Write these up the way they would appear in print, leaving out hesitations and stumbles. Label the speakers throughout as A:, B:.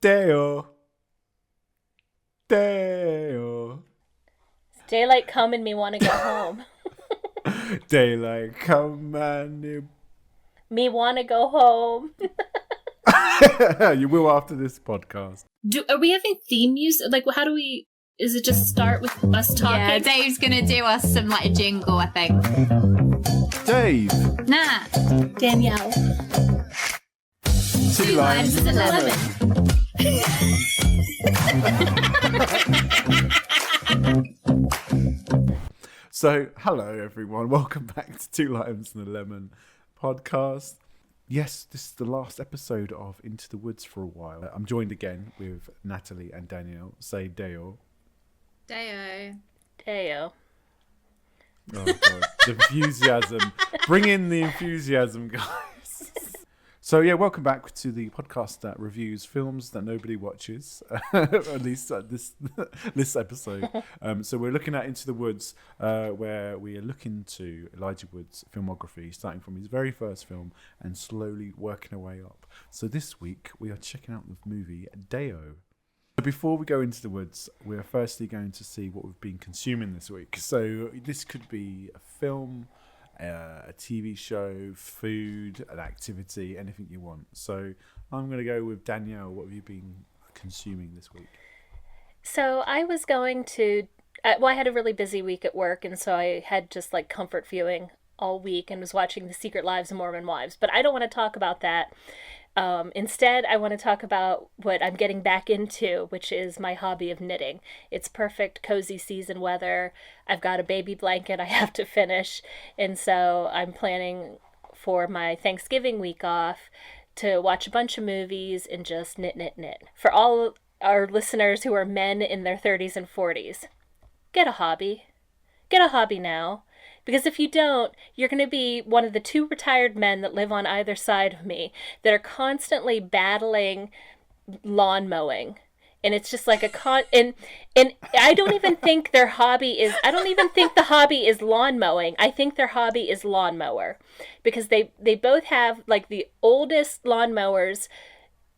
A: Dale. Dale.
B: Daylight come and me want to go home.
A: Daylight come and
B: Me want to go home.
A: you will after this podcast.
C: Are we having theme music? Like, how do we... Is it just start with us talking?
D: Yeah, Dave's gonna do us some like a jingle, I think.
A: Dave.
D: Nah.
C: Danielle.
A: Two limes and a lemon. So, hello everyone. Welcome back to Two Limes and a Lemon podcast. Yes, this is the last episode of Into the Woods for a while. I'm joined again with Natalie and Danielle. Say Dale.
D: Deo.
B: Deo.
A: Oh god, the enthusiasm. Bring in the enthusiasm, guys. So yeah, welcome back to the podcast that reviews films that nobody watches, at least this episode. So we're looking at Into the Woods, where we are looking to Elijah Wood's filmography, starting from his very first film and slowly working our way up. So this week we are checking out the movie Deo. Before we go into the woods, we're firstly going to see what we've been consuming this week. So this could be a film, a TV show, food, an activity, anything you want. So I'm going to go with Danielle. What have you been consuming this week?
B: So I was going to... I had a really busy week at work, and so I had just like comfort viewing all week and was watching The Secret Lives of Mormon Wives. But I don't want to talk about that. Instead, I want to talk about what I'm getting back into, which is my hobby of knitting. It's perfect, cozy season weather. I've got a baby blanket I have to finish, and so I'm planning for my Thanksgiving week off to watch a bunch of movies and just knit. For all our listeners who are men in their 30s and 40s, get a hobby. Get a hobby now. Because if you don't, you're going to be one of the two retired men that live on either side of me that are constantly battling lawn mowing. And it's just like and I don't even think their hobby is, I don't even think the hobby is lawn mowing. I think their hobby is lawnmower. Because they both have like the oldest lawnmowers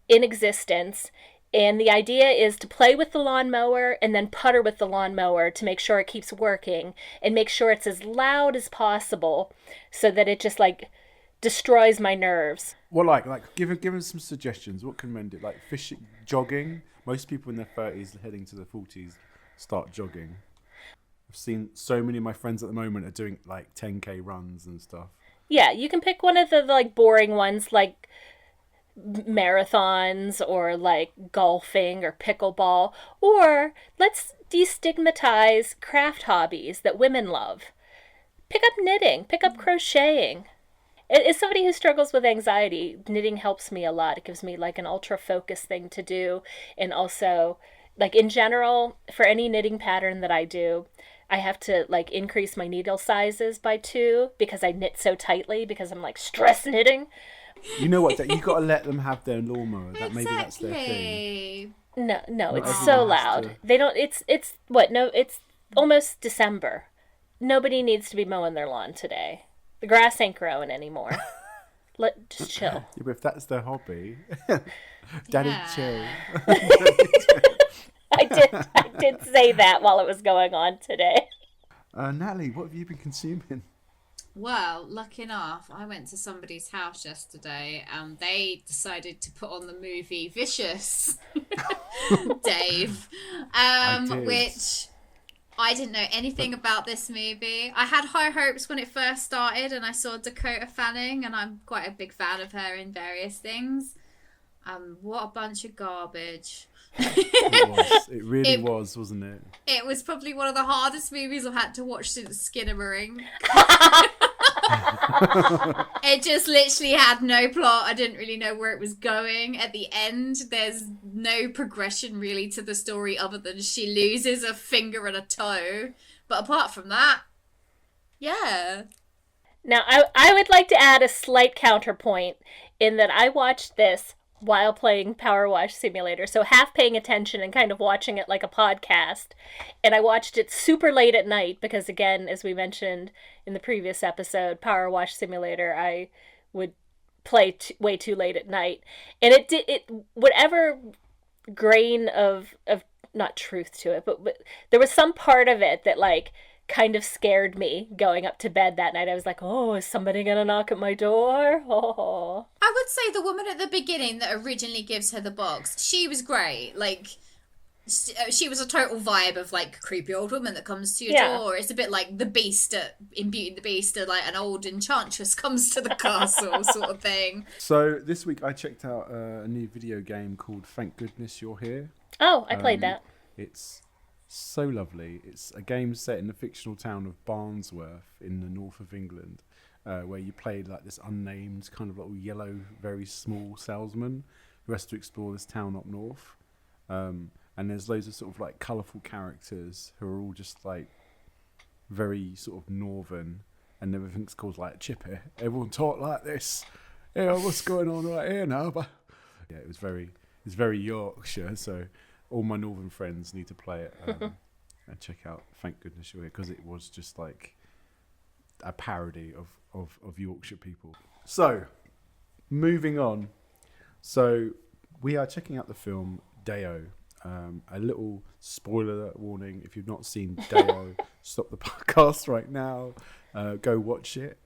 B: in existence. And the idea is to play with the lawnmower and then putter with the lawnmower to make sure it keeps working and make sure it's as loud as possible so that it just like destroys my nerves.
A: Well, give us some suggestions. What can men do? Like fishing, jogging. Most people in their 30s heading to their 40s start jogging. I've seen so many of my friends at the moment are doing like 10K runs and stuff.
B: Yeah, you can pick one of the like boring ones like marathons or like golfing or pickleball, or let's destigmatize craft hobbies that women love. Pick up knitting, pick up crocheting. As somebody who struggles with anxiety, knitting helps me a lot. It gives me like an ultra focused thing to do, and also like in general for any knitting pattern that I do, I have to like increase my needle sizes by 2 because I knit so tightly because I'm like stress knitting.
A: You know what? You got to let them have their lawnmower. Maybe that's their thing.
B: No, it's so loud. They don't. It's what? No, it's almost December. Nobody needs to be mowing their lawn today. The grass ain't growing anymore. Just chill.
A: Yeah, but if that's their hobby, Daddy chill.
B: I did say that while it was going on today.
A: Natalie, what have you been consuming?
D: Well, lucky enough, I went to somebody's house yesterday and they decided to put on the movie Vicious, Dave, which I didn't know anything about this movie. I had high hopes when it first started and I saw Dakota Fanning and I'm quite a big fan of her in various things. What a bunch of garbage.
A: It really was, wasn't it?
D: It was probably one of the hardest movies I've had to watch since Skinnamaring. It just literally had no plot. I didn't really know where it was going. At the end, there's no progression really to the story other than she loses a finger and a toe. But apart from that, yeah.
B: Now, I would like to add a slight counterpoint in that I watched this while playing Power Wash Simulator, so half paying attention and kind of watching it like a podcast. And I watched it super late at night because, again, as we mentioned in the previous episode, Power Wash Simulator, I would play way too late at night. And it whatever grain of not truth to it, but there was some part of it that like kind of scared me going up to bed that night. I was like, oh, is somebody gonna knock at my door? Oh.
D: I would say the woman at the beginning that originally gives her the box, she was great. Like, she was a total vibe of like creepy old woman that comes to your door. It's a bit like the Beast in Beauty and the Beast, like an old enchantress comes to the castle sort of thing.
A: So this week I checked out a new video game called Thank Goodness You're Here.
B: Oh, I played that.
A: It's so lovely. It's a game set in the fictional town of Barnsworth in the north of England, where you play like this unnamed kind of little yellow, very small salesman who has to explore this town up north. And there's loads of sort of like colourful characters who are all just like very sort of northern, and everything's called like chippy. Everyone talk like this. Yeah, what's going on right here now? But yeah, it's very Yorkshire. So all my northern friends need to play it and check out Thank Goodness You're Here, because it was just like a parody of Yorkshire people. So moving on. So we are checking out the film Deo. A little spoiler warning: if you've not seen Deo, stop the podcast right now. Go watch it.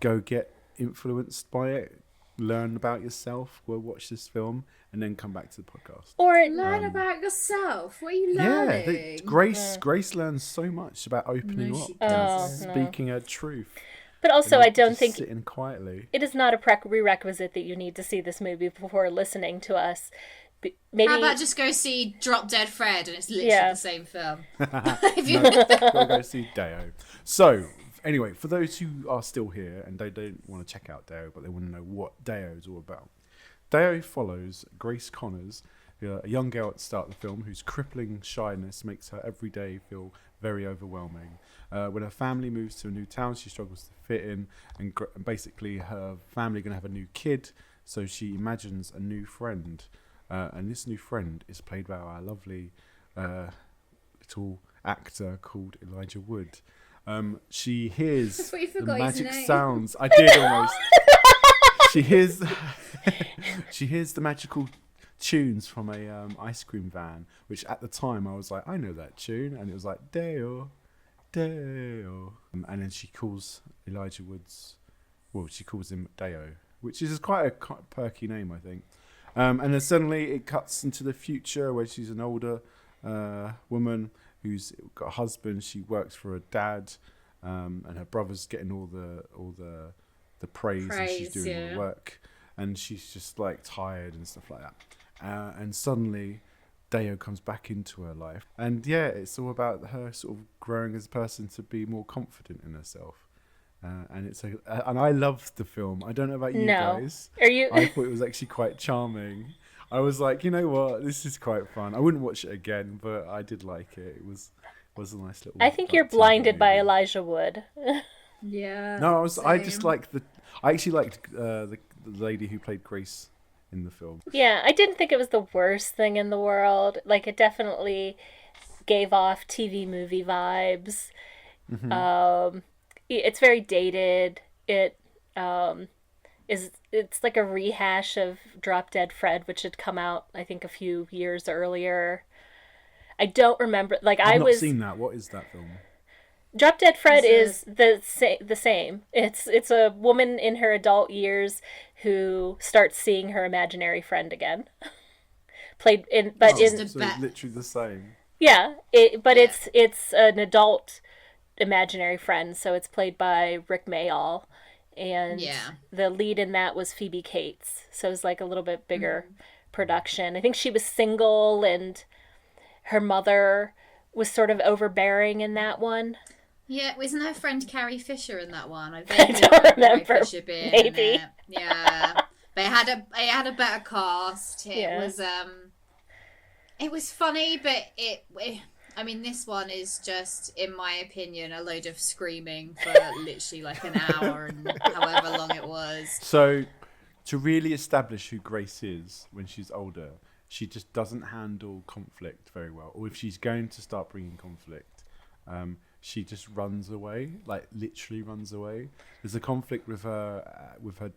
A: Go get influenced by it. Learn about yourself. Go watch this film, and then come back to the podcast.
B: Or
D: Learn about yourself. What are you learning?
A: Grace learns so much about opening up and speaking her truth.
B: But also, I don't think
A: sitting quietly.
B: It is not a prerequisite that you need to see this movie before listening to us. Maybe...
D: How about just go see Drop Dead Fred, and it's literally the same film.
A: Go see Deo. So, anyway, for those who are still here and they don't want to check out Deo, but they want to know what Deo is all about. Deo follows Grace Connors, a young girl at the start of the film whose crippling shyness makes her every day feel very overwhelming. When her family moves to a new town, she struggles to fit in, and basically her family are going to have a new kid, so she imagines a new friend. And this new friend is played by our lovely little actor called Elijah Wood. She hears the magic sounds. I did almost. She hears the magical tunes from a ice cream van, which at the time I was like, I know that tune, and it was like Deo, Deo, and then she calls Elijah Wood's. Well, she calls him Deo, which is quite a perky name, I think. And then suddenly it cuts into the future where she's an older woman who's got a husband. She works for her dad, and her brother's getting all the praise, and she's doing all the work, and she's just like tired and stuff like that. And suddenly Deo comes back into her life, and it's all about her sort of growing as a person to be more confident in herself. And I loved the film. I don't know about you guys. I thought it was actually quite charming. I was like, you know what, this is quite fun. I wouldn't watch it again, but I did like it. It was a nice little.
B: I think you're blinded by Elijah Wood.
C: Yeah.
A: No,
C: same.
A: I just liked I actually liked the lady who played Grace in the film.
B: Yeah, I didn't think it was the worst thing in the world. Like, it definitely gave off TV movie vibes. Mm-hmm. It's very dated. It's like a rehash of Drop Dead Fred, which had come out, I think, a few years earlier. I don't remember. Like,
A: I've not seen that. What is that film?
B: Drop Dead Fred is the same. It's a woman in her adult years who starts seeing her imaginary friend again. So
A: it's literally the same.
B: Yeah, it's an adult imaginary friend, so it's played by Rick Mayall, and the lead in that was Phoebe Cates, so it was like a little bit bigger production. I think she was single, and her mother was sort of overbearing in that one.
D: Yeah, wasn't her friend Carrie Fisher in that one? I
B: don't remember.
D: Carrie Fisher being
B: maybe.
D: In it. Yeah, but it had a better cast. It was funny, but I mean, this one is just, in my opinion, a load of screaming for literally like an hour and however long it was.
A: So, to really establish who Grace is when she's older, she just doesn't handle conflict very well. Or if she's going to start bringing conflict, she just runs away, like literally runs away. There's a conflict with her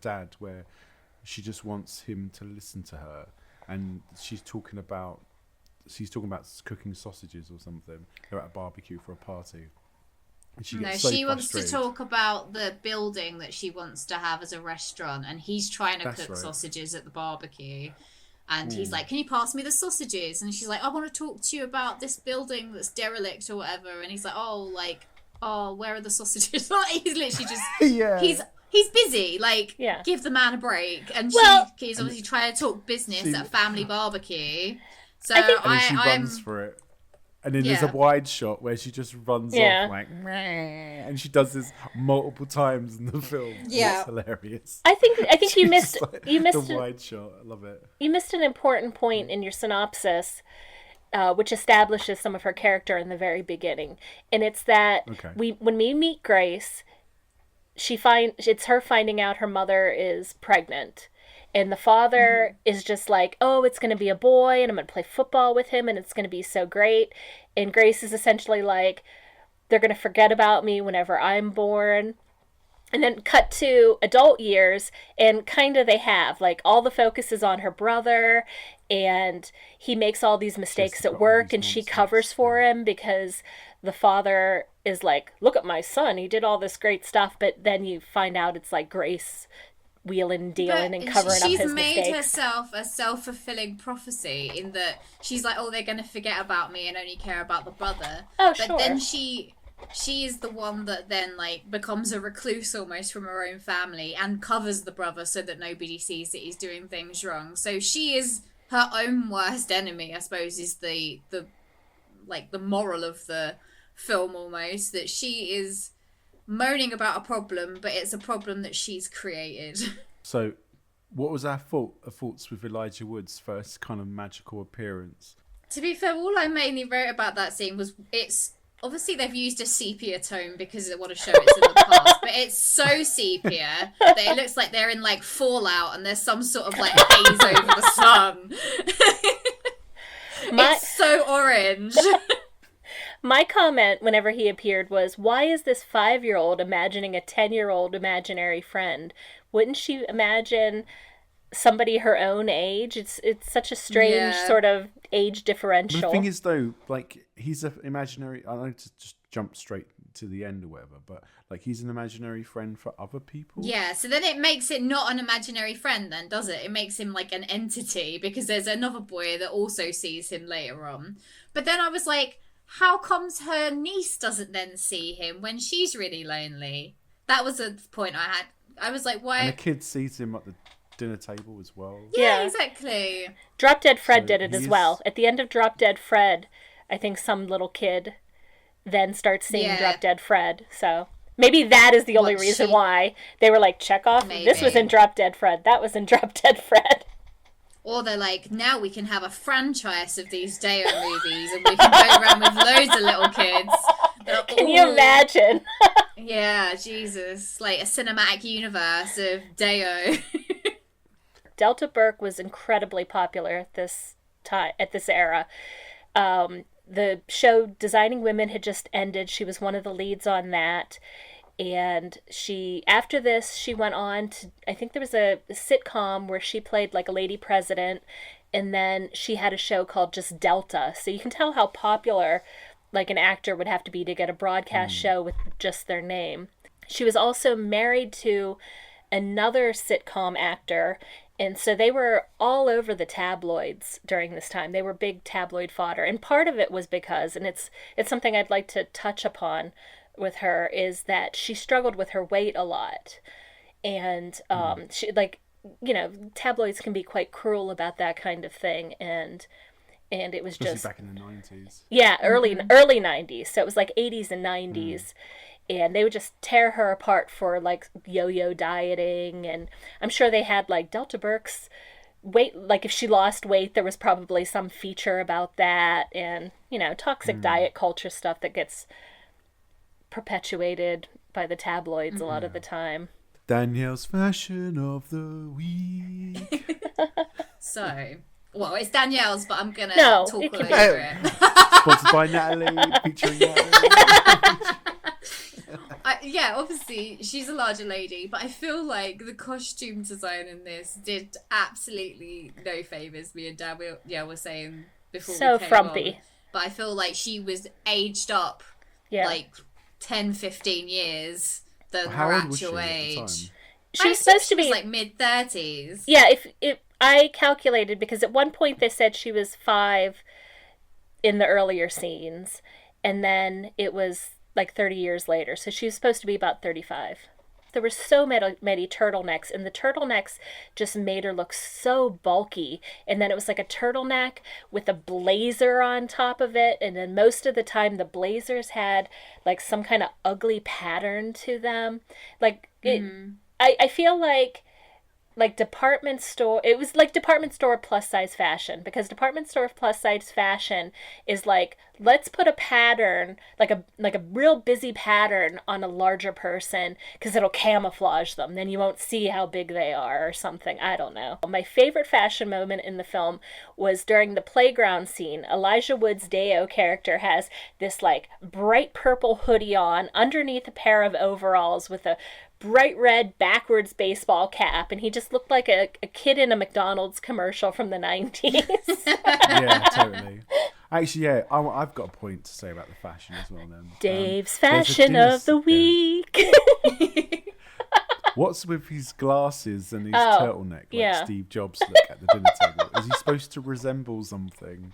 A: dad where she just wants him to listen to her. and she's talking about cooking sausages or something. They're at a barbecue for a party. And she gets so
D: she wants to
A: frustrated.
D: talk about the building that she wants to have as a restaurant, and he's trying to cook sausages at the barbecue. And he's like, "Can you pass me the sausages?" And she's like, "I want to talk to you about this building that's derelict or whatever." And he's like, "Oh, where are the sausages?" He's literally just he's busy. Like, give the man a break. And she's obviously trying to talk business at a family barbecue. So
A: she runs for it. And then there's a wide shot where she just runs off like, meh, and she does this multiple times in the film. Yeah, it's hilarious.
B: I think you missed
A: the wide shot. I love it.
B: You missed an important point in your synopsis, which establishes some of her character in the very beginning, and it's that when we meet Grace, it's her finding out her mother is pregnant. And the father is just like, "Oh, it's going to be a boy, and I'm going to play football with him, and it's going to be so great." And Grace is essentially like, "They're going to forget about me whenever I'm born." And then cut to adult years, and kind of they have. Like, all the focus is on her brother, and he makes all these mistakes at work, and she covers for him because the father is like, "Look at my son, he did all this great stuff." But then you find out it's like Grace wheeling, dealing, and covering up his mistakes. She's made
D: herself a self-fulfilling prophecy in that she's like, "Oh, they're going to forget about me and only care about the brother."
B: Oh,
D: but then she is the one that then like becomes a recluse almost from her own family and covers the brother so that nobody sees that he's doing things wrong. So she is her own worst enemy, I suppose, is the moral of the film almost, that she is moaning about a problem, but it's a problem that she's created.
A: So, what was our thoughts with Elijah Wood's first kind of magical appearance?
D: To be fair, all I mainly wrote about that scene was it's obviously they've used a sepia tone because they want to show it's in the past, but it's so sepia that it looks like they're in like Fallout and there's some sort of like haze over the sun. It's so orange.
B: My comment whenever he appeared was, why is this 5-year-old imagining a 10-year-old imaginary friend? Wouldn't she imagine somebody her own age? It's such a strange sort of age differential.
A: The thing is, though, like, he's an imaginary... I know to just jump straight to the end or whatever, but like he's an imaginary friend for other people.
D: Yeah, so then it makes it not an imaginary friend then, does it? It makes him like an entity because there's another boy that also sees him later on. But then I was like, how comes her niece doesn't then see him when she's really lonely? That was a point I had. I was like, why?
A: And the kid sees him at the dinner table as well.
D: Yeah, exactly.
B: Drop Dead Fred did it as well. At the end of Drop Dead Fred, I think some little kid then starts seeing Drop Dead Fred. So maybe that is the only reason why they were like, check off. Maybe. This was in Drop Dead Fred. That was in Drop Dead Fred.
D: Or they're like, now we can have a franchise of these Deo movies and we can go around with loads of little kids. Like,
B: can you imagine?
D: Yeah, Jesus. Like a cinematic universe of Deo.
B: Delta Burke was incredibly popular at this time, at this era. The show Designing Women had just ended. She was one of the leads on that. And after this, she went on to, I think there was a sitcom where she played like a lady president, and then she had a show called just Delta. So you can tell how popular like an actor would have to be to get a broadcast show with just their name. She was also married to another sitcom actor, and so they were all over the tabloids during this time. They were big tabloid fodder, and part of it was because, and it's something I'd like to touch upon with her, is that she struggled with her weight a lot. And she, like, you know, tabloids can be quite cruel about that kind of thing, and it was
A: especially
B: just
A: back in the 90s.
B: Yeah, early 90s. So it was like 80s and 90s. And they would just tear her apart for like yo-yo dieting, and I'm sure they had like Delta Burke's weight, like if she lost weight there was probably some feature about that, and you know, toxic diet culture stuff that gets perpetuated by the tabloids a lot of the time.
A: Danielle's fashion of the week.
D: So, well, it's Danielle's, but I'm gonna talk all over it.
A: Sponsored by Natalie, featuring Natalie.
D: yeah, obviously she's a larger lady, but I feel like the costume design in this did absolutely no favors. Me and Dad were saying before
B: So
D: we came
B: frumpy.
D: on, but I feel like she was aged up like 10, 15 years than
A: How
D: her
A: old was
D: actual
A: she
D: age.
A: at the time?
B: She was supposed to be
D: like mid-30s.
B: Yeah, if I calculated, because at one point they said she was 5 in the earlier scenes, and then it was like 30 years later, so she was supposed to be about 35. There were so many turtlenecks, and the turtlenecks just made her look so bulky. And then it was like a turtleneck with a blazer on top of it, and then most of the time the blazers had like some kind of ugly pattern to them. Like it, I feel like department store, it was like department store plus size fashion, because department store plus size fashion is like, let's put a pattern, like a real busy pattern on a larger person because it'll camouflage them, then you won't see how big they are or something. I don't know. My favorite fashion moment in the film was during the playground scene. Elijah Wood's Deo character has this like bright purple hoodie on underneath a pair of overalls with a bright red backwards baseball cap, and he just looked like a kid in a McDonald's commercial from the 90s.
A: Yeah, totally. Actually, yeah, I've got a point to say about the fashion as well then.
B: Dave's fashion of the week.
A: What's with his glasses and his turtleneck like Steve Jobs look at the dinner table? Is he supposed to resemble something?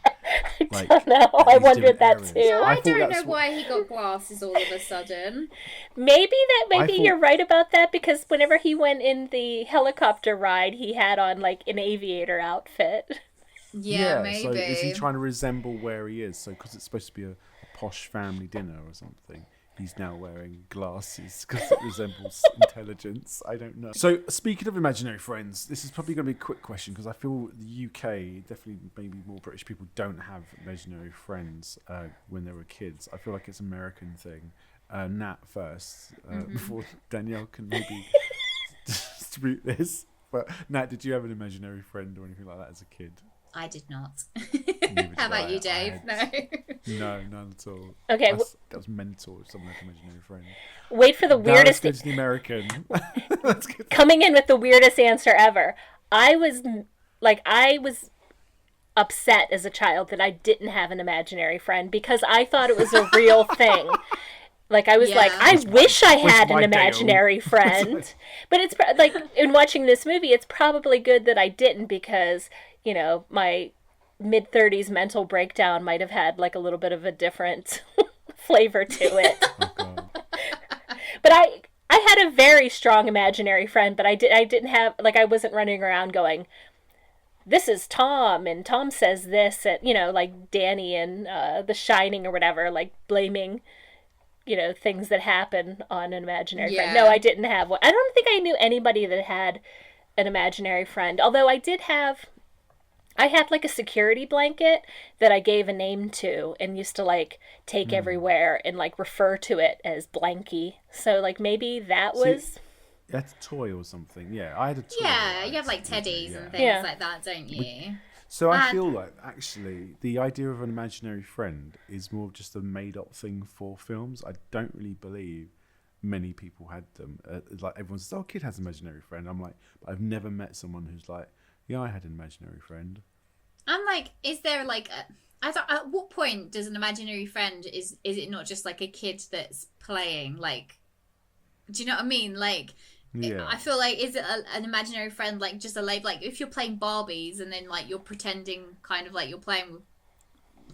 B: I don't know. I wondered that too.
D: I don't know why he got glasses all of a sudden.
B: Maybe you're right about that, because whenever he went in the helicopter ride, he had on like an aviator outfit.
D: Yeah, maybe.
A: So is he trying to resemble where he is? So because it's supposed to be a posh family dinner or something, he's now wearing glasses because it resembles intelligence. I don't know. So speaking of imaginary friends, this is probably going to be a quick question because I feel the UK, definitely maybe more British people, don't have imaginary friends when they were kids. I feel like it's an American thing. Nat first, before Danielle can maybe distribute this. But Nat, did you have an imaginary friend or anything like that as a kid?
D: I did not.
A: How
D: about you, Dave?
A: No, none at all.
B: Okay,
A: that was mental. If someone had an imaginary friend.
B: Wait for the weirdest.
A: Let's go to the American.
B: Coming in with the weirdest answer ever. I was upset as a child that I didn't have an imaginary friend because I thought it was a real thing. Like, I was like, I wish I had an imaginary friend. But it's like, in watching this movie, it's probably good that I didn't because, you know, my mid-30s mental breakdown might have had like a little bit of a different flavor to it.
A: Oh, God.
B: But I had a very strong imaginary friend, but I didn't have, like, I wasn't running around going, this is Tom, and Tom says this, and, you know, like Danny in The Shining or whatever, like blaming, you know, things that happen on an imaginary friend. No, I didn't have one. I don't think I knew anybody that had an imaginary friend, although I had like a security blanket that I gave a name to and used to like take everywhere and like refer to it as Blanky. So like maybe that was...
A: That's a toy or something. Yeah, I had a toy.
D: Yeah, you have like teddies and things like that, don't you?
A: So I feel like actually the idea of an imaginary friend is more of just a made-up thing for films. I don't really believe many people had them. Like everyone says, "Oh, kid has an imaginary friend." I'm like, but I've never met someone who's like, "Yeah, I had an imaginary friend."
D: I'm like, is there like I thought, at what point does an imaginary friend is it not just like a kid that's playing? Like, do you know what I mean? Like, I feel like, is it an imaginary friend like just a like if you're playing Barbies and then like you're pretending kind of like you're playing with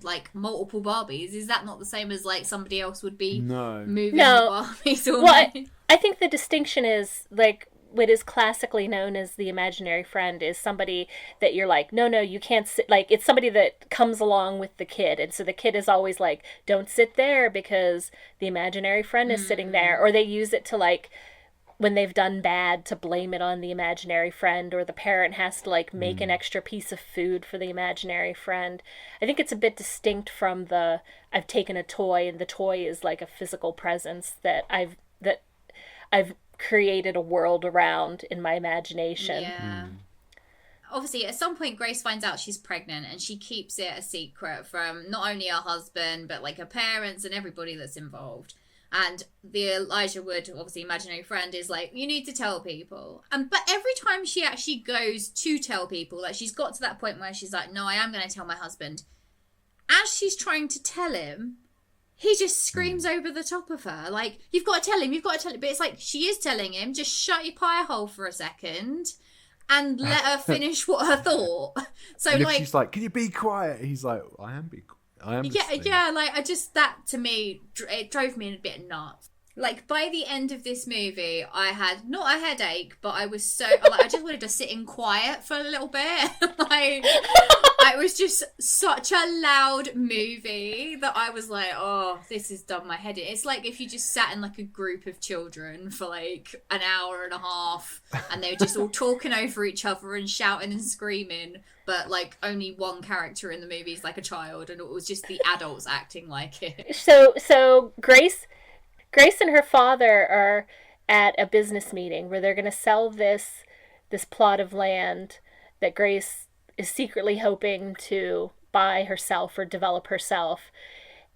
D: like multiple Barbies, is that not the same as like somebody else would be moving the Barbies? Or
B: well, I think the distinction is like what is classically known as the imaginary friend is somebody that you're like, no, you can't sit. Like, it's somebody that comes along with the kid. And so the kid is always like, don't sit there because the imaginary friend is sitting there. Or they use it to like, when they've done bad, to blame it on the imaginary friend, or the parent has to like make an extra piece of food for the imaginary friend. I think it's a bit distinct from the, I've taken a toy and the toy is like a physical presence that I've created a world around in my imagination.
D: Yeah. Obviously, at some point, Grace finds out she's pregnant and she keeps it a secret from not only her husband, but like her parents and everybody that's involved. And the Elijah Wood, obviously imaginary friend, is like, you need to tell people. But every time she actually goes to tell people, like she's got to that point where she's like, no, I am going to tell my husband. As she's trying to tell him, he just screams over the top of her, like, you've got to tell him, you've got to tell him. But it's like, she is telling him, just shut your pie hole for a second and let her finish what her thought. So,
A: and
D: like,
A: she's like, can you be quiet? He's like, I am listening.
D: Yeah, like, that to me, it drove me a bit nuts. Like, by the end of this movie, I had not a headache, but I was so, like, I just wanted to sit in quiet for a little bit. Like, it was just such a loud movie that I was like, oh, this has done my head in. It's like if you just sat in, like, a group of children for, like, an hour and a half, and they were just all talking over each other and shouting and screaming, but, like, only one character in the movie is, like, a child, and it was just the adults acting like it.
B: So Grace and her father are at a business meeting where they're going to sell this plot of land that Grace is secretly hoping to buy herself or develop herself.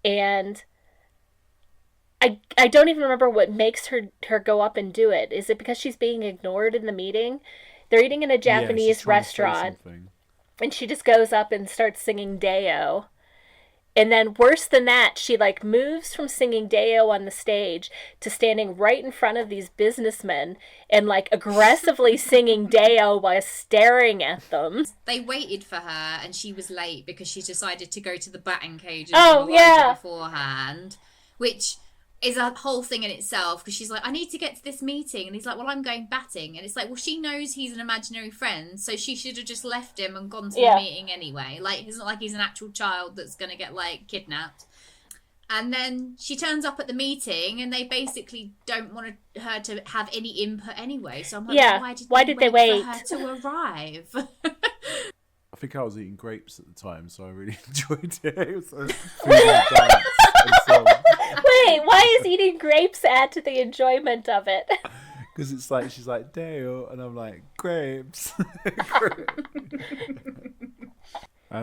B: And I don't even remember what makes her go up and do it. Is it because she's being ignored in the meeting? They're eating in a Japanese restaurant, and she just goes up and starts singing Deo. And then worse than that, she like moves from singing Deo on the stage to standing right in front of these businessmen and like aggressively singing Deo while staring at them.
D: They waited for her and she was late because she decided to go to the batting cages beforehand, which is a whole thing in itself, because she's like, I need to get to this meeting, and he's like, well, I'm going batting, and it's like, well, she knows he's an imaginary friend, so she should have just left him and gone to the meeting anyway. Like, it's not like he's an actual child that's gonna get like kidnapped. And then she turns up at the meeting, and they basically don't want her to have any input anyway. So I'm like, why did they wait for her to arrive?
A: I think I was eating grapes at the time, so I really enjoyed it. It was a food and dance and song.
B: Wait, why is eating grapes add to the enjoyment of it?
A: Because it's like, she's like, Dale, and I'm like, grapes.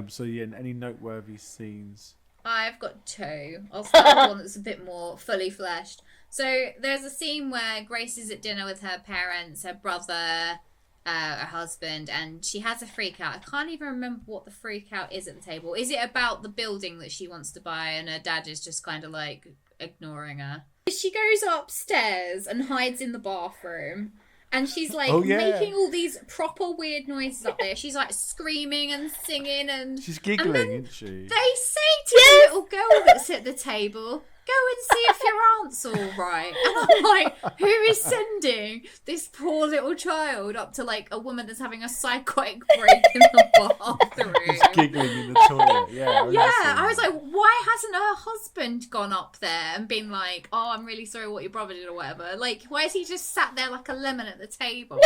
A: So yeah, any noteworthy scenes?
D: I've got two. I'll start with one that's a bit more fully fleshed. So there's a scene where Grace is at dinner with her parents, her brother, her husband, and she has a freak out. I can't even remember what the freak out is at the table. Is it about the building that she wants to buy and her dad is just kind of like ignoring her? She goes upstairs and hides in the bathroom, and she's like making all these proper weird noises up there. She's like screaming and singing, and
A: she's giggling, isn't she?
D: They say to the little girl that's at the table, go and see if your aunt's all right. And I'm like, who is sending this poor little child up to like a woman that's having a psychotic break in the bathroom?
A: She's giggling in the toilet.
D: I was like, why hasn't her husband gone up there and been like, oh, I'm really sorry what your brother did or whatever? Like, why is he just sat there like a lemon at the table?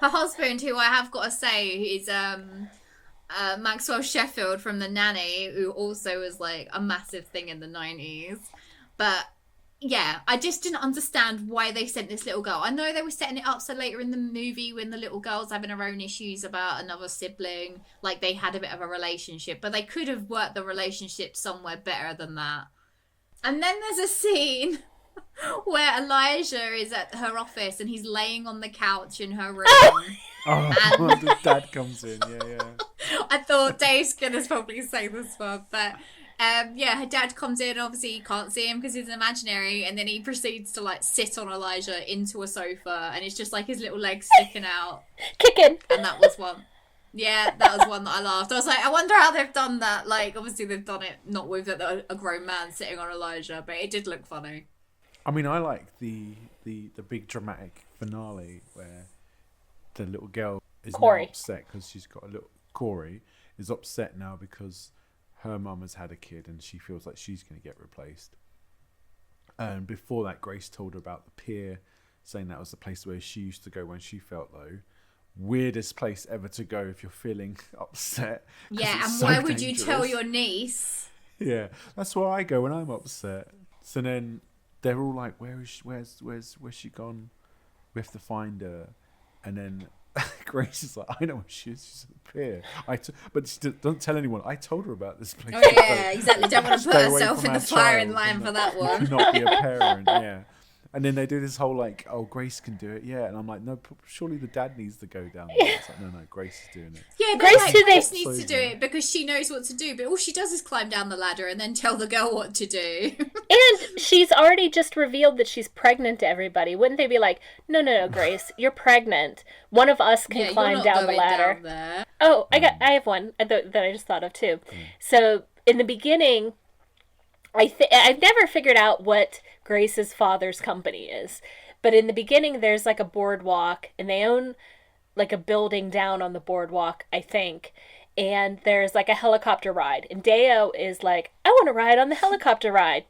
D: Her husband, who I have got to say is Maxwell Sheffield from The Nanny, who also was like a massive thing in the 90s. But yeah, I just didn't understand why they sent this little girl. I know they were setting it up so later in the movie when the little girl's having her own issues about another sibling, like they had a bit of a relationship, but they could have worked the relationship somewhere better than that. And then there's a scene where Elijah is at her office and he's laying on the couch in her room.
A: And the dad comes in,
D: I thought Dave's gonna probably say this one, but her dad comes in, obviously you can't see him because he's imaginary, and then he proceeds to like sit on Elijah into a sofa, and it's just like his little legs sticking out.
B: Kicking.
D: And that was one. Yeah, that was one that I laughed. I was like, I wonder how they've done that. Like, obviously they've done it not with a grown man sitting on Elijah, but it did look funny.
A: I mean, I like the big dramatic finale where the little girl is now upset because she's got a little... Corey is upset now because her mum has had a kid and she feels like she's going to get replaced. And before that, Grace told her about the pier, saying that was the place where she used to go when she felt low. Weirdest place ever to go if you're feeling upset.
D: Yeah, and why would you tell your niece?
A: Yeah, that's where I go when I'm upset. So then they're all like, where's she gone? We have to find her. And then Grace is like, I know where she is. She's up here. But she doesn't tell anyone. I told her about this place.
D: Oh yeah, exactly. Don't want to put
A: Stay away
D: herself
A: from
D: in the
A: our
D: firing
A: child.
D: line
A: And,
D: for that
A: you
D: one.
A: cannot be a parent. Yeah. And then they do this whole like, oh, Grace can do it. Yeah. And I'm like, no, surely the dad needs to go down there. It's like, no, Grace is doing it.
D: Yeah, Grace needs to do it because she knows what to do, but all she does is climb down the ladder and then tell the girl what to do.
B: And she's already just revealed that she's pregnant to everybody. Wouldn't they be like, no, Grace, you're pregnant. One of us can climb down the ladder.
D: Down there.
B: Oh, I have one that I just thought of too. So in the beginning, I've never figured out what Grace's father's company is. But in the beginning, there's like a boardwalk, and they own like a building down on the boardwalk, I think. And there's like a helicopter ride. And Deo is like, I want to ride on the helicopter ride.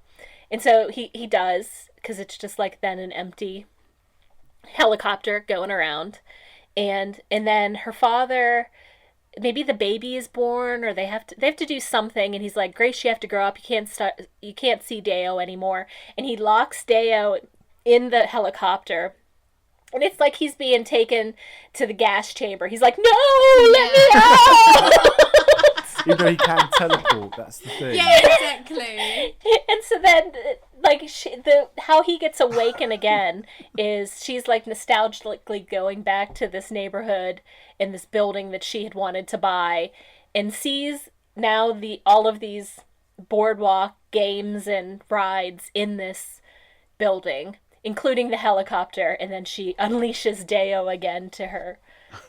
B: And so he does, because it's just like then an empty helicopter going around. And then her father, maybe the baby is born, or they have to do something, and he's like, Grace, you have to grow up. You can't see Deo anymore. And he locks Deo in the helicopter, and it's like he's being taken to the gas chamber. He's like, no, let me out.
A: Even though he can teleport, that's the thing.
D: Yeah, exactly.
B: And so then, like, how he gets awakened again is she's like nostalgically going back to this neighborhood in this building that she had wanted to buy, and sees now all of these boardwalk games and rides in this building, including the helicopter, and then she unleashes Deo again to her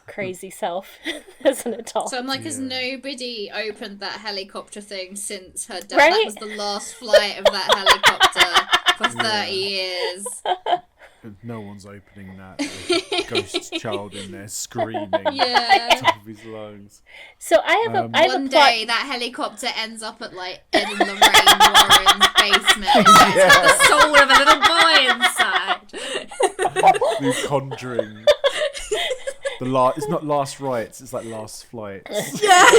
B: crazy self as an adult.
D: So I'm like, has nobody opened that helicopter thing since her dad?
B: Right?
D: That was the last flight of that helicopter for 30 years.
A: No one's opening that. With ghost child in there screaming top of his lungs.
B: So I have
D: One day that helicopter ends up at like Ed and Lorraine Warren's basement. It's got the soul of a little boy inside.
A: The Conjuring. It's not Last Rites, it's like Last Flights.
D: Yeah.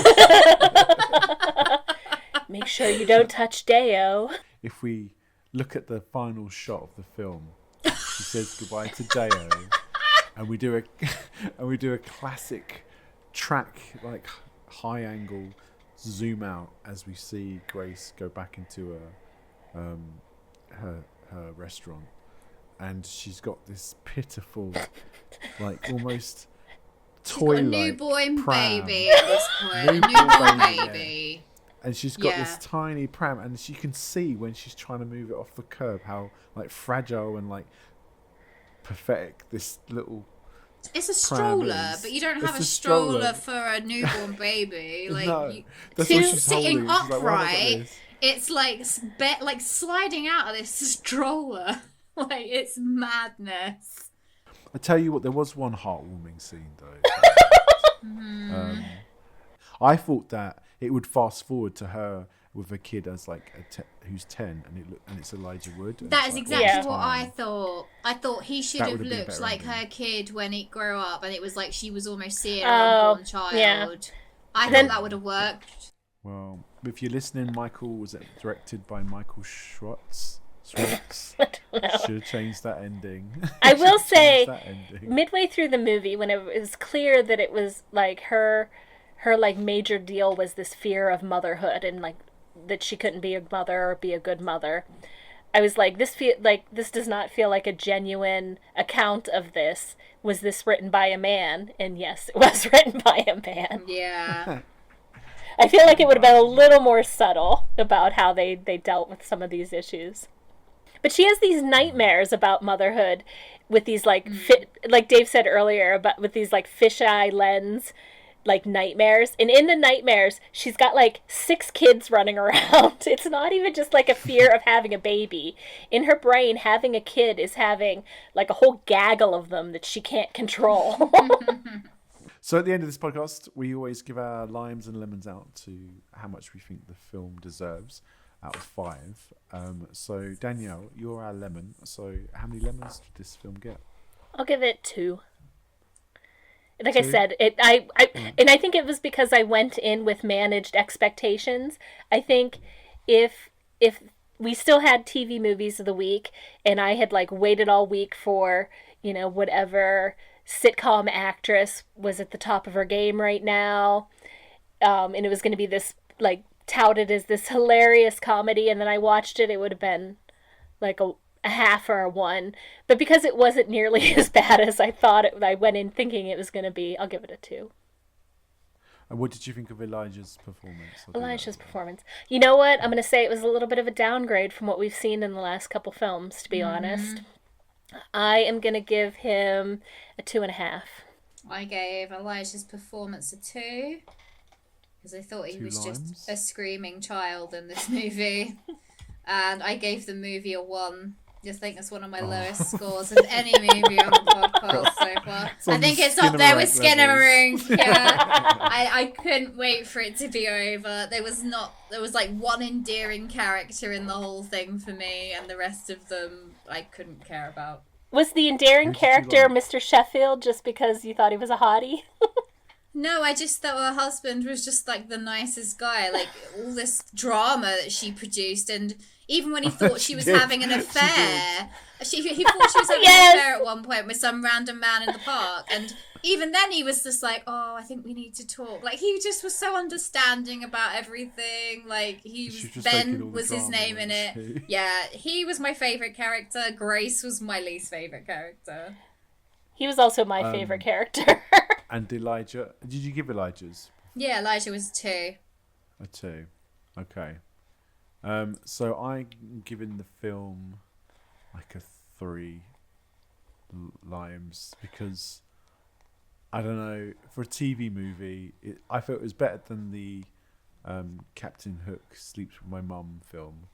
B: Make sure you don't touch Deo.
A: If we look at the final shot of the film, she says goodbye to Deo, and we do a classic track, like high angle zoom out as we see Grace go back into her restaurant, and she's got this pitiful, like almost toy-like
D: She's got a newborn
A: pram.
D: baby at this point. Newborn baby.
A: And she's got this tiny pram, and you can see when she's trying to move it off the curb how like fragile and like pathetic this little.
D: It's a stroller, but you don't have a stroller for a newborn baby. Like,
A: no, that's what she's
D: sitting
A: holding. She's like,
D: upright, it's like sliding out of this stroller. Like, it's madness.
A: I tell you what, there was one heartwarming scene though. I thought that it would fast forward to her with a kid as like who's 10, and it's Elijah Wood.
D: That is
B: like,
D: exactly what I thought. I thought he should
A: That
D: have
A: would have been
D: looked
A: better
D: like
A: ending.
D: her kid when he grew up, and it was like she was almost seeing
B: Oh,
D: her unborn child.
B: yeah.
D: I thought that would have worked.
A: Well, if you're listening, Michael, was it directed by Michael Schwartz? Should have changed that ending.
B: I will say,
A: that ending.
B: midway through the movie, when it was clear that it was like her like major deal was this fear of motherhood and like that she couldn't be a mother or be a good mother, I was like, this does not feel like a genuine account of this. Was this written by a man? And yes, it was written by a man.
D: Yeah.
B: I feel like it would have been a little more subtle about how they dealt with some of these issues. But she has these nightmares about motherhood with these like like Dave said earlier, but with these like fisheye lens like nightmares. And in the nightmares, she's got like 6 kids running around. It's not even just like a fear of having a baby. In her brain, having a kid is having like a whole gaggle of them that she can't control.
A: So at the end of this podcast, we always give our limes and lemons out to how much we think the film deserves out of 5. So Danielle, you're our lemon. So how many lemons did this film get?
B: I'll give it 2. Like
A: 2?
B: I said, and I think it was because I went in with managed expectations. I think if we still had TV movies of the week and I had like waited all week for, whatever sitcom actress was at the top of her game right now. And it was going to be this, like, touted as this hilarious comedy. And then I watched it, it would have been like a half or a 1. But because it wasn't nearly as bad as I thought I went in thinking it was going to be, I'll give it a 2.
A: And what did you think of Elijah's performance?
B: Elijah's performance. You know what? I'm going to say it was a little bit of a downgrade from what we've seen in the last couple films, to be honest. I am going to give him a 2.5.
D: I gave Elijah's performance a 2 because I thought he was just a screaming child in this movie. And I gave the movie a 1. I think it's one of my lowest scores of any movie on the podcast so far. I think it's up there with Skinnering. Yeah, I couldn't wait for it to be over. There was like one endearing character in the whole thing for me, and the rest of them I couldn't care about.
B: Was the endearing character Mr. Sheffield just because you thought he was a hottie?
D: No, I just thought her husband was just like the nicest guy. Like all this drama that she produced, and even when he thought she was having an affair, he thought she was having an affair at one point with some random man in the park, and even then he was just like, "Oh, I think we need to talk." Like he just was so understanding about everything. Like Ben was his name in it. Yeah, he was my favorite character. Grace was my least favorite character.
B: He was also my favorite character.
A: And Elijah, did you give Elijah's?
D: Yeah, Elijah was 2.
A: A 2. Okay. So I'm giving the film like a 3 limes because I don't know, for a TV movie, I felt it was better than the Captain Hook Sleeps With My Mum film.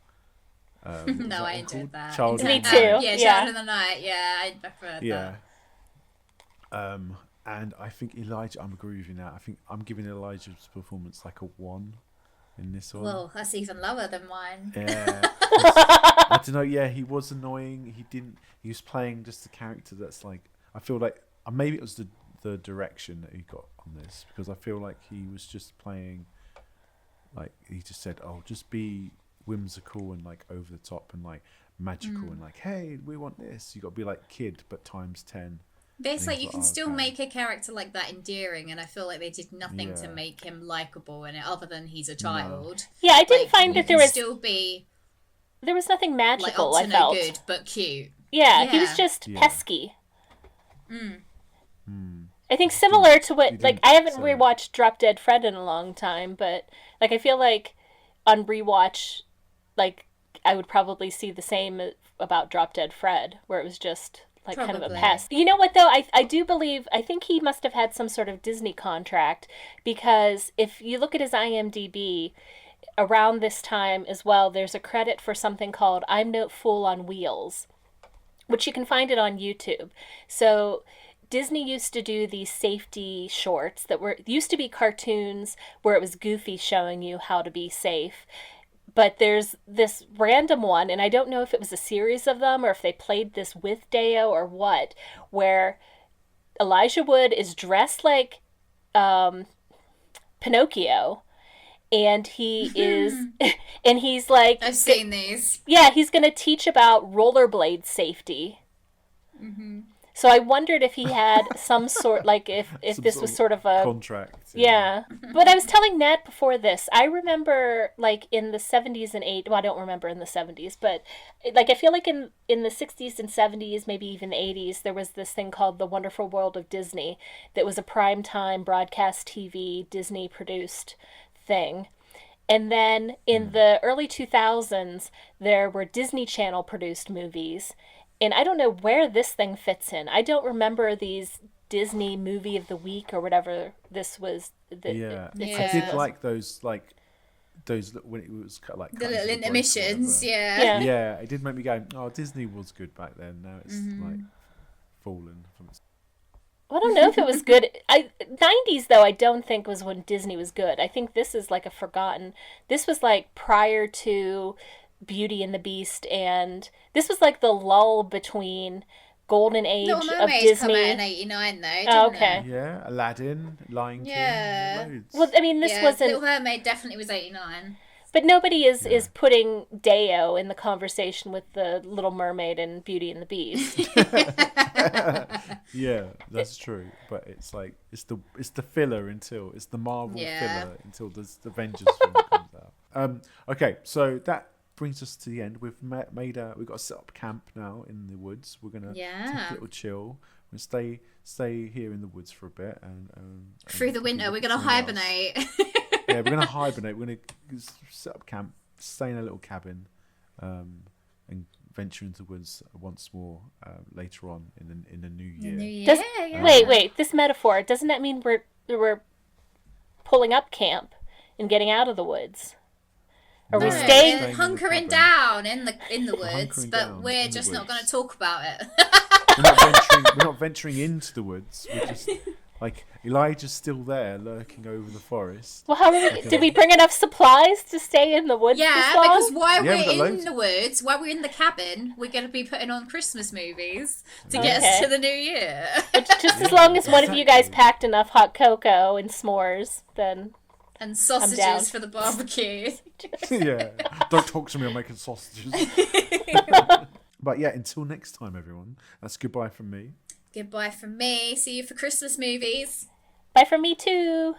D: No, I enjoyed that.
B: Me too.
D: Yeah, Child of the Night. Yeah, I preferred that.
A: And I think Elijah, I'm agreeing with you now. I think I'm giving Elijah's performance like a 1 in this one.
D: Well, that's even lower than mine.
A: Yeah. I don't know. Yeah, he was annoying. He was playing just a character that's like, I feel like maybe it was the direction that he got on this, because I feel like he was just playing, like he just said, "Oh, just be whimsical and like over the top and like magical and like, hey, we want this." You got to be like kid, but times 10.
D: But it's like you can still make a character like that endearing, and I feel like they did nothing to make him likable in it, other than he's a child.
B: No. Yeah, I didn't find that there was nothing magical.
D: Like,
B: I felt
D: good but cute.
B: Yeah, he was just pesky. I think similar to what, like, I haven't rewatched Drop Dead Fred in a long time, but like I feel like on rewatch, like I would probably see the same about Drop Dead Fred, where it was just like kind of a pest. You know what though? I do believe, I think he must have had some sort of Disney contract, because if you look at his IMDb, around this time as well, there's a credit for something called I'm No Fool on Wheels, which you can find it on YouTube. So Disney used to do these safety shorts that used to be cartoons where it was Goofy showing you how to be safe. But there's this random one, and I don't know if it was a series of them or if they played this with Deo or what, where Elijah Wood is dressed like Pinocchio, and he is, and he's like...
D: I've seen these.
B: Yeah, he's going to teach about rollerblade safety. Mm-hmm. So I wondered if he had some sort, like if this was sort of a
A: contract.
B: Yeah. But I was telling Nat before this, I remember like in the 70s and 80s, well, I don't remember in the 70s, but like I feel like in the 60s and 70s, maybe even the 80s, there was this thing called The Wonderful World of Disney that was a primetime broadcast TV Disney produced thing. And then in the early 2000s, there were Disney Channel produced movies. And I don't know where this thing fits in. I don't remember these Disney Movie of the Week or whatever this was.
A: I did like those when it was like
D: the little intermissions. Yeah,
A: it did make me go, oh, Disney was good back then. Now it's like fallen from its...
B: I don't know if it was good. 90s though, I don't think was when Disney was good. I think this is like a forgotten. This was like prior to Beauty and the Beast, and this was like the lull between golden age of Disney.
D: Come out in 89 though,
B: didn't it?
A: Yeah, Aladdin, Lion King.
D: Yeah.
A: Loads.
B: Well, I mean, this wasn't...
D: Little Mermaid definitely was 89.
B: But nobody is putting Deo in the conversation with the Little Mermaid and Beauty and the Beast.
A: Yeah, that's true. But it's like it's the filler until it's the Marvel filler until the Avengers film comes out. Okay, so that brings us to the end. We've we've got to set up camp now in the woods. We're gonna take a little chill. We're gonna stay here in the woods for a bit and
D: through the winter. We're gonna hibernate.
A: Yeah, we're gonna hibernate. We're gonna set up camp, stay in a little cabin, and venture into the woods once more later on in the new year.
B: Wait. This metaphor, doesn't that mean we're pulling up camp and getting out of the woods? Are we staying
D: hunkering down in the woods? But we're just not going to talk about it.
A: We're not venturing into the woods. We're just like Elijah's still there, lurking over the forest.
B: Well, did we bring enough supplies to stay in the woods?
D: Yeah, because while we're in the woods, while we're in the cabin, we're going to be putting on Christmas movies to get us to the new year.
B: Just as long as one of you guys packed enough hot cocoa and s'mores, then.
D: And sausages for the barbecue.
A: Yeah, don't talk to me. I'm making sausages. But yeah, until next time, everyone. That's goodbye from me.
D: Goodbye from me. See you for Christmas movies.
B: Bye from me too.